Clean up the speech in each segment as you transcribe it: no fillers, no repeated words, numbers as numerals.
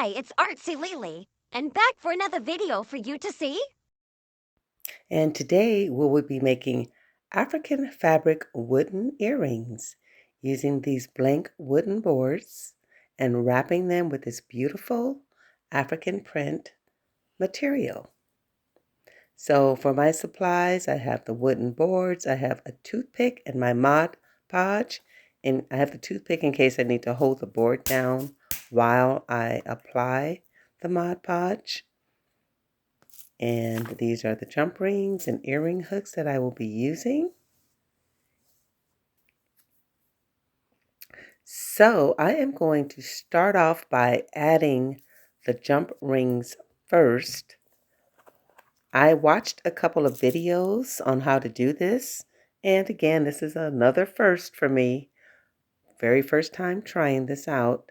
Hi, it's Artsy Lily, and back for another video for you to see. And today we will be making African fabric wooden earrings using these blank wooden boards and wrapping them with this beautiful African print material. So for my supplies, I have the wooden boards, I have a toothpick and my Mod Podge, and I have the toothpick in case I need to hold the board down while I apply the Mod Podge. And these are the jump rings and earring hooks that I will be using. So I am going to start off by adding the jump rings first. I watched a couple of videos on how to do this. And again, this is another first for me. Very first time trying this out.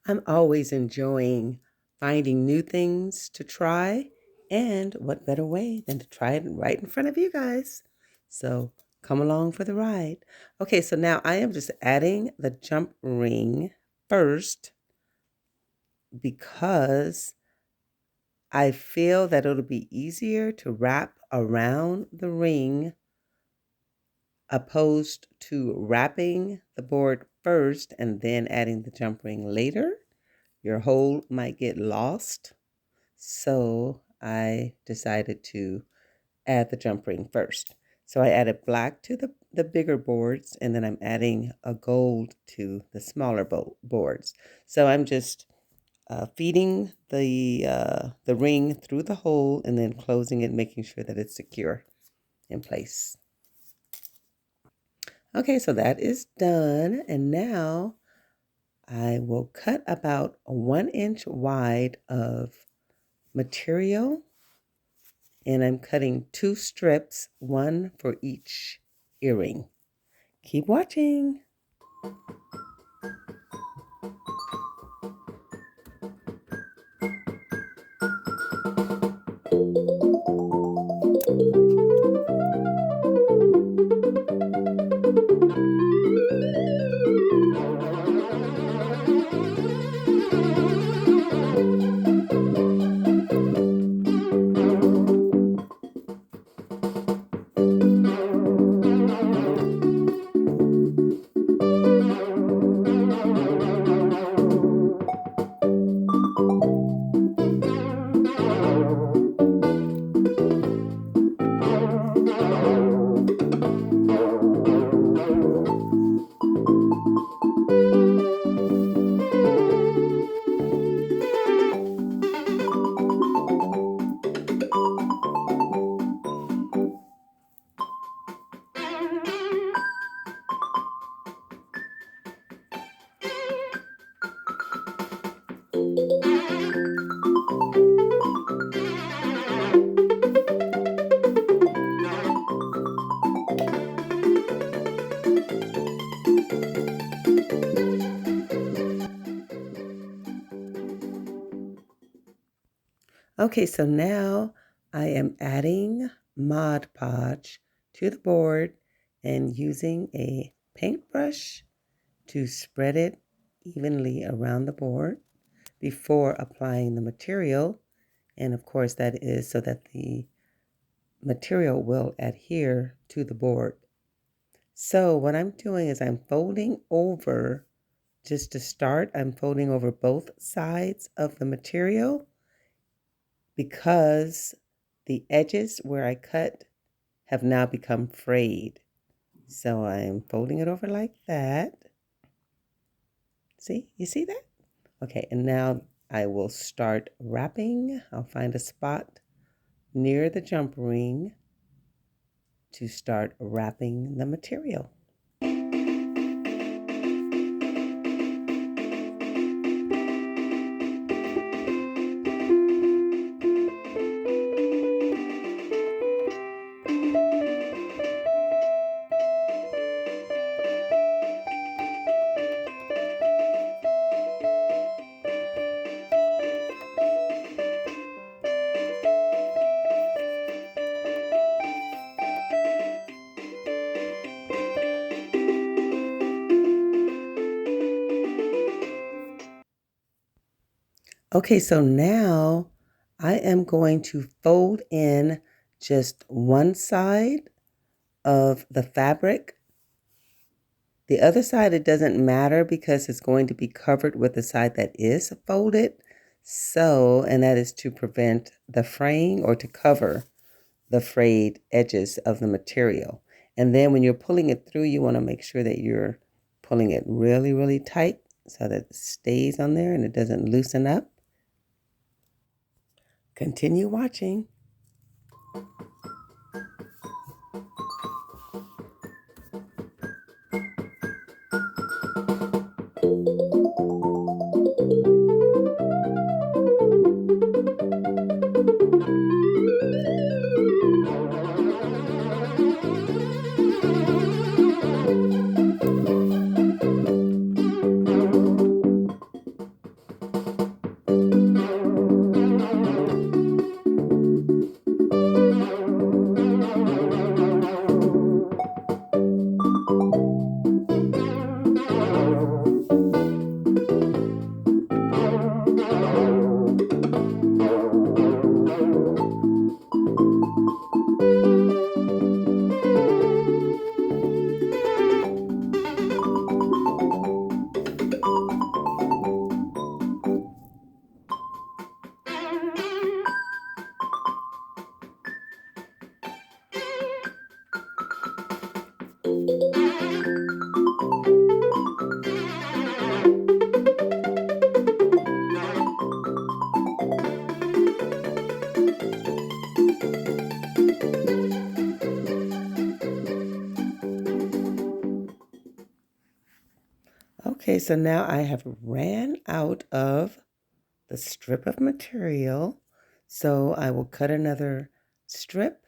I'm always enjoying finding new things to try. And what better way than to try it right in front of you guys? So come along for the ride. Okay, so now I am just adding the jump ring first because I feel that it'll be easier to wrap around the ring opposed to wrapping the board first and then adding the jump ring later. Your hole might get lost. So I decided to add the jump ring first. So I added black to the bigger boards, and then I'm adding a gold to the smaller boards. So I'm just feeding the ring through the hole and then closing it, making sure that it's secure in place. Okay, so that is done. And now I will cut about 1 inch wide of material, and I'm cutting 2 strips, one for each earring. Keep watching. Okay, so now I am adding Mod Podge to the board and using a paintbrush to spread it evenly around the board before applying the material. And of course, that is so that the material will adhere to the board. So what I'm doing is I'm folding over, just to start, I'm folding over both sides of the material because the edges where I cut have now become frayed. So I'm folding it over like that. See, you see that? Okay, and now I will start wrapping. I'll find a spot near the jump ring to start wrapping the material. Okay, so now I am going to fold in just one side of the fabric. The other side, it doesn't matter because it's going to be covered with the side that is folded. So, and that is to prevent the fraying or to cover the frayed edges of the material. And then when you're pulling it through, you want to make sure that you're pulling it really, really tight so that it stays on there and it doesn't loosen up. Continue watching. Okay, so now I have ran out of the strip of material. So I will cut another strip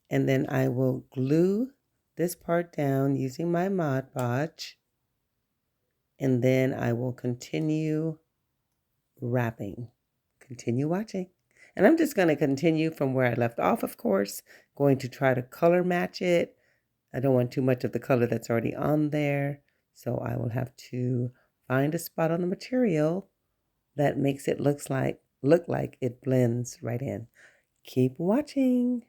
and then I will glue this part down using my Mod Podge. And then I will continue wrapping. Continue watching. And I'm just going to continue from where I left off, of course, going to try to color match it. I don't want too much of the color that's already on there. So I will have to find a spot on the material that makes it look like it blends right in. Keep watching.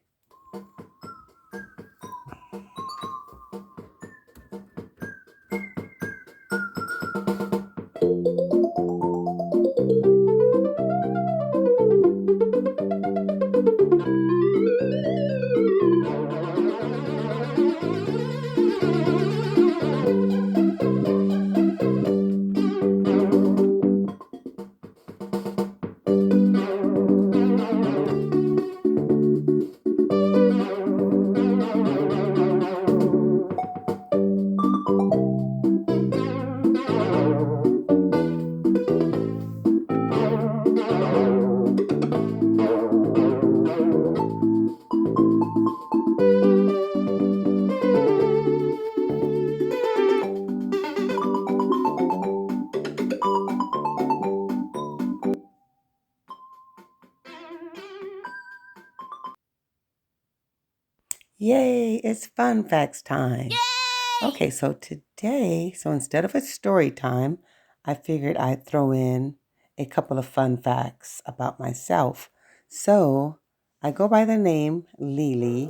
Yay, it's fun facts time. Yay! Okay, so today, instead of a story time, I figured I'd throw in a couple of fun facts about myself. So I go by the name Lily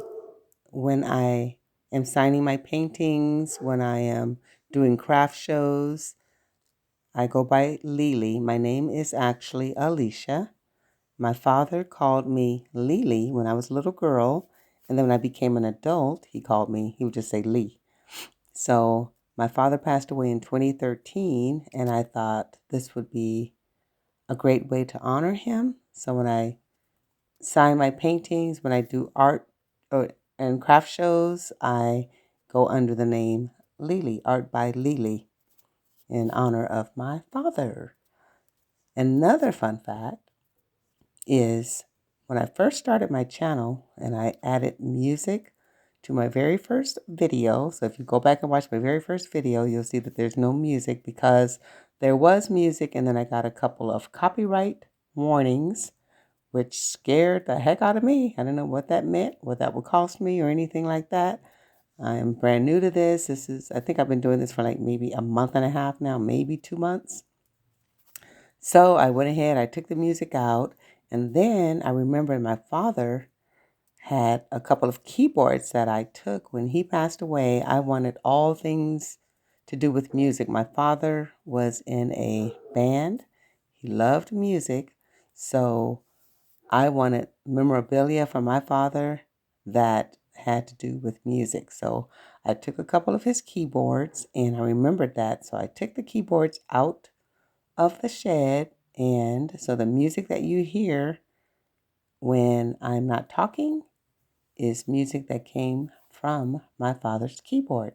when I am signing my paintings, when I am doing craft shows. I go by Lily. My name is actually Alicia. My father called me Lily when I was a little girl, and then when I became an adult, he would just say Lee. So my father passed away in 2013, and I thought this would be a great way to honor him. So when I sign my paintings, when I do art and craft shows, I go under the name Lily, Art by Lily, in honor of my father. Another fun fact is when I first started my channel and I added music to my very first video. So if you go back and watch my very first video, you'll see that there's no music because there was music and then I got a couple of copyright warnings, which scared the heck out of me. I don't know what that meant, what that would cost me or anything like that. I am brand new to this. I think I've been doing this for like maybe a month and a half now, maybe 2 months. So I went ahead, I took the music out, and then I remembered my father had a couple of keyboards that I took when he passed away. I wanted all things to do with music. My father was in a band. He loved music. So I wanted memorabilia from my father that had to do with music. So I took a couple of his keyboards and I remembered that. So I took the keyboards out of the shed. And so the music that you hear when I'm not talking is music that came from my father's keyboard.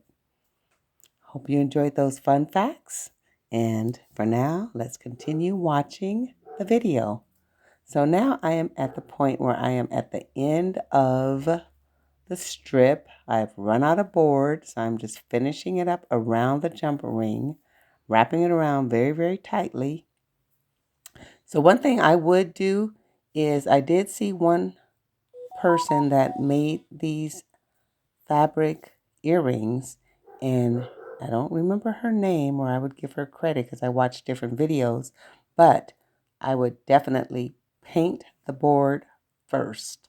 Hope you enjoyed those fun facts. And for now, let's continue watching the video. So now I am at the point where I am at the end of the strip. I've run out of board, so I'm just finishing it up around the jumper ring, wrapping it around very, very tightly. So one thing I would do is I did see one person that made these fabric earrings, and I don't remember her name, or I would give her credit because I watched different videos, but I would definitely paint the board first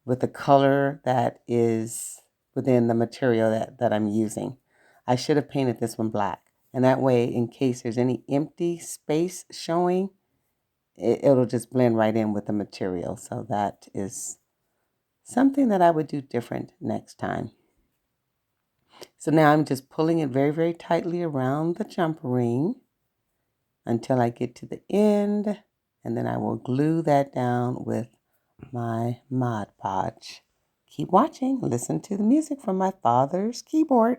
with the color that is within the material that I'm using. I should have painted this one black, and that way, in case there's any empty space showing, it'll just blend right in with the material. So that is something that I would do different next time. So now I'm just pulling it very, very tightly around the jump ring until I get to the end, and then I will glue that down with my Mod Podge. Keep watching, listen to the music from my father's keyboard.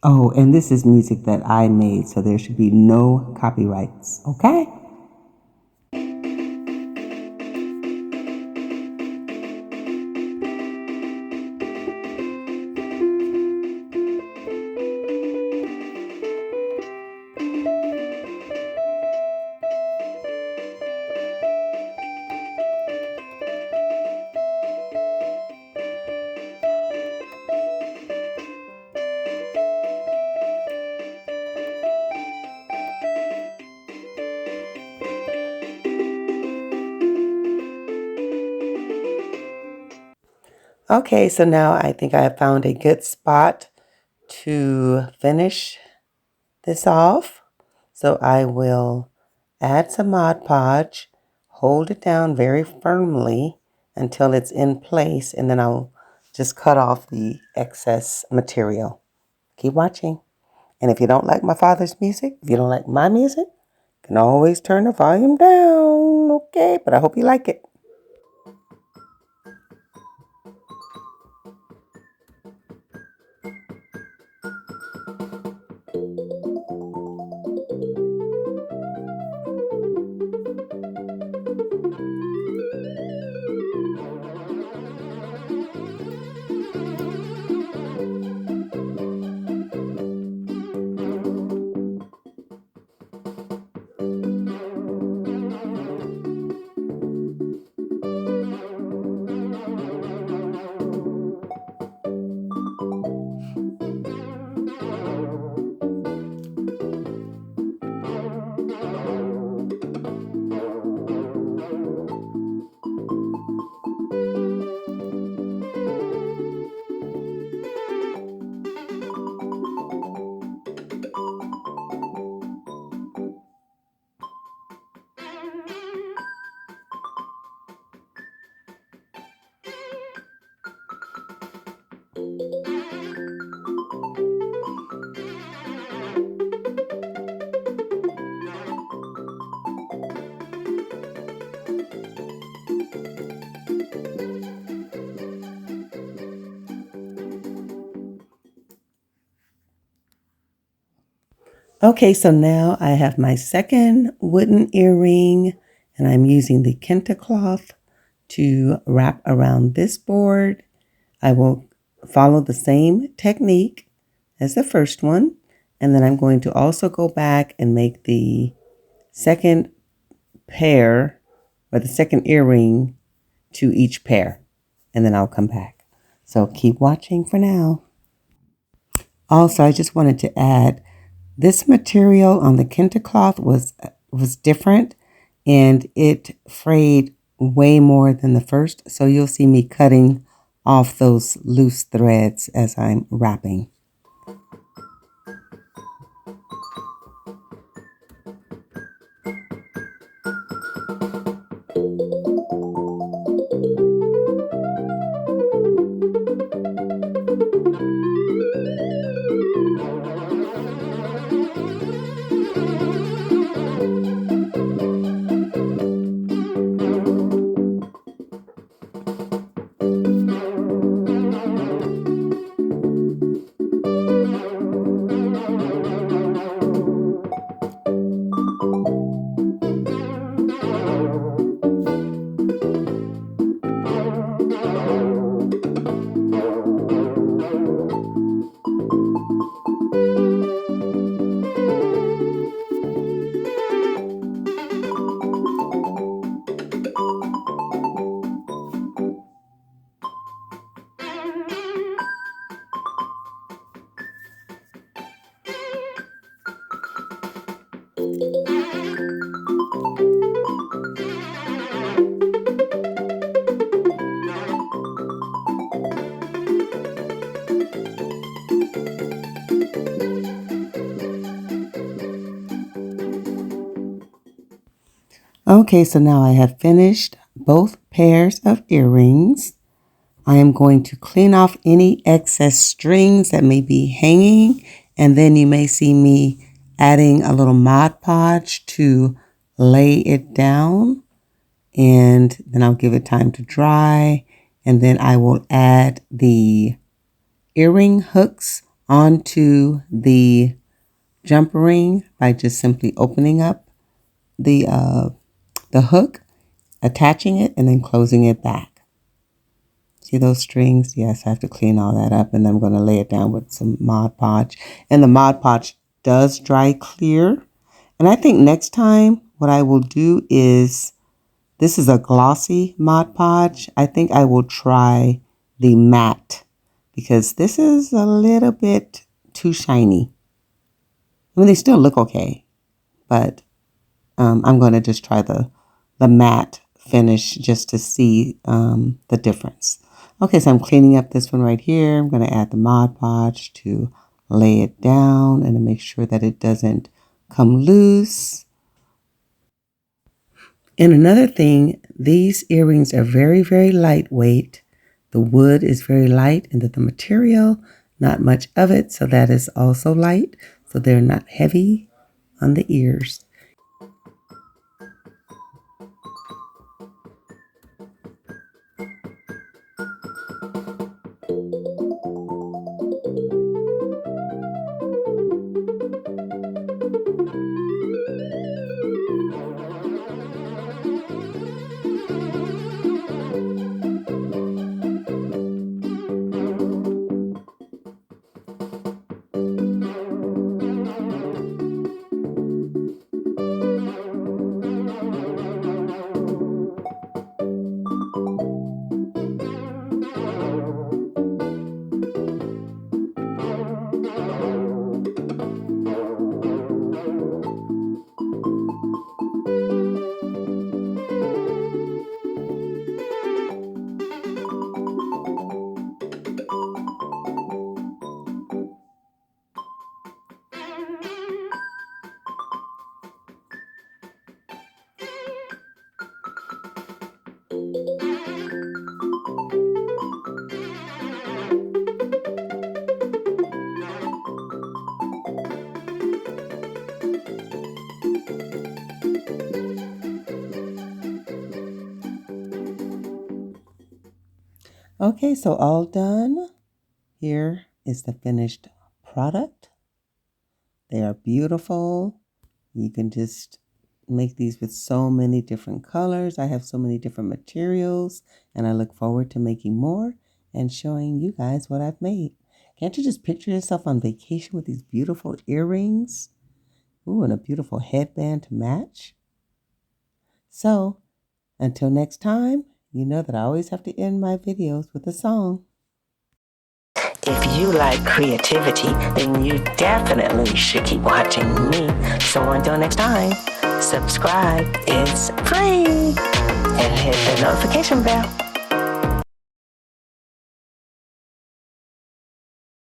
Oh, and this is music that I made, so there should be no copyrights, okay? Okay, so now I think I have found a good spot to finish this off. So I will add some Mod Podge, hold it down very firmly until it's in place, and then I'll just cut off the excess material. Keep watching. And if you don't like my father's music, if you don't like my music, you can always turn the volume down, okay? But I hope you like it. Okay, so now I have my second wooden earring, and I'm using the Kente cloth to wrap around this board. I will follow the same technique as the first one, and then I'm going to also go back and make the second pair or the second earring to each pair, and then I'll come back. So keep watching for now. Also, I just wanted to add this material on the Kente cloth was was different and it frayed way more than the first. So you'll see me cutting off those loose threads as I'm wrapping. Okay, so now I have finished both pairs of earrings. I am going to clean off any excess strings that may be hanging, and then you may see me adding a little Mod Podge to lay it down, and then I'll give it time to dry, and then I will add the earring hooks onto the jump ring by just simply opening up the hook, attaching it, and then closing it back. See those strings? Yes, I have to clean all that up, and then I'm going to lay it down with some Mod Podge. And the Mod Podge does dry clear. And I think next time what I will do is, this is a glossy Mod Podge. I think I will try the matte because this is a little bit too shiny. I mean, they still look okay, but I'm going to just try the matte finish just to see the difference. Okay, so I'm cleaning up this one right here. I'm going to add the Mod Podge to lay it down and to make sure that it doesn't come loose. And another thing, these earrings are very, very lightweight. The wood is very light and the material, not much of it, so that is also light. So they're not heavy on the ears. Okay, so all done. Here is the finished product. They are beautiful. You can just make these with so many different colors. I have so many different materials, and I look forward to making more and showing you guys what I've made. Can't you just picture yourself on vacation with these beautiful earrings? Ooh, and a beautiful headband to match. So, until next time, you know that I always have to end my videos with a song. If you like creativity, then you definitely should keep watching me. So until next time. subscribe. It's free. And hit the notification bell.